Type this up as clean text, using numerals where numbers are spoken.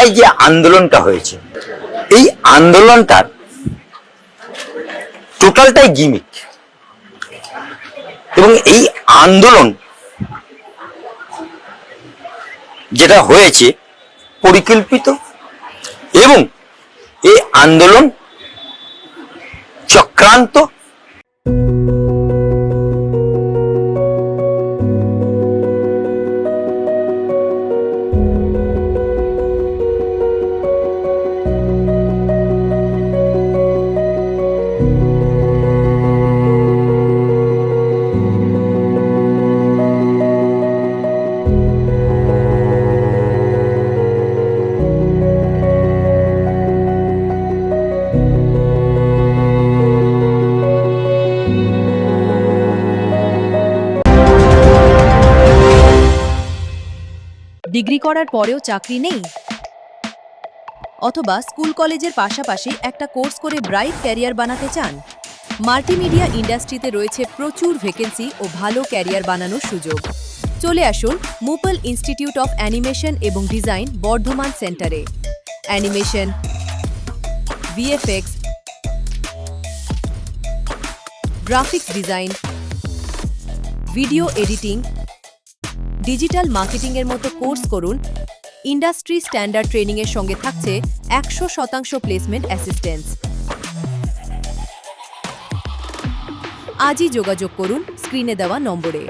ঢাকায় যে আন্দোলনটা হয়েছে, এই আন্দোলনটার টোটালটাই গিমিক, এবং এই আন্দোলন যেটা হয়েছে পরিকল্পিত, এবং এই আন্দোলন চক্রান্ত। ডিগ্রি করার পরেও চাকরি নেই, অথবা স্কুল কলেজের পাশাপাশি একটা কোর্স করে ব্রাইট ক্যারিয়ার বানাতে চান? মাল্টিমিডিয়া ইন্ডাস্ট্রিতে রয়েছে প্রচুর ভ্যাকেন্সি ও ভালো ক্যারিয়ার বানানোর সুযোগ। চলে আসুন মুপল ইনস্টিটিউট অফ অ্যানিমেশন এবং ডিজাইন বর্ধমান সেন্টারে। Animation, VFX, graphics design, video editing, digital মার্কেটিংয়ের মতো কোর্স করুন। ইন্ডাস্ট্রি স্ট্যান্ডার্ড ট্রেনিংয়ের সঙ্গে থাকছে 100% প্লেসমেন্ট অ্যাসিস্ট্যান্স। আজই যোগাযোগ করুন স্ক্রিনে দেওয়া নম্বরে।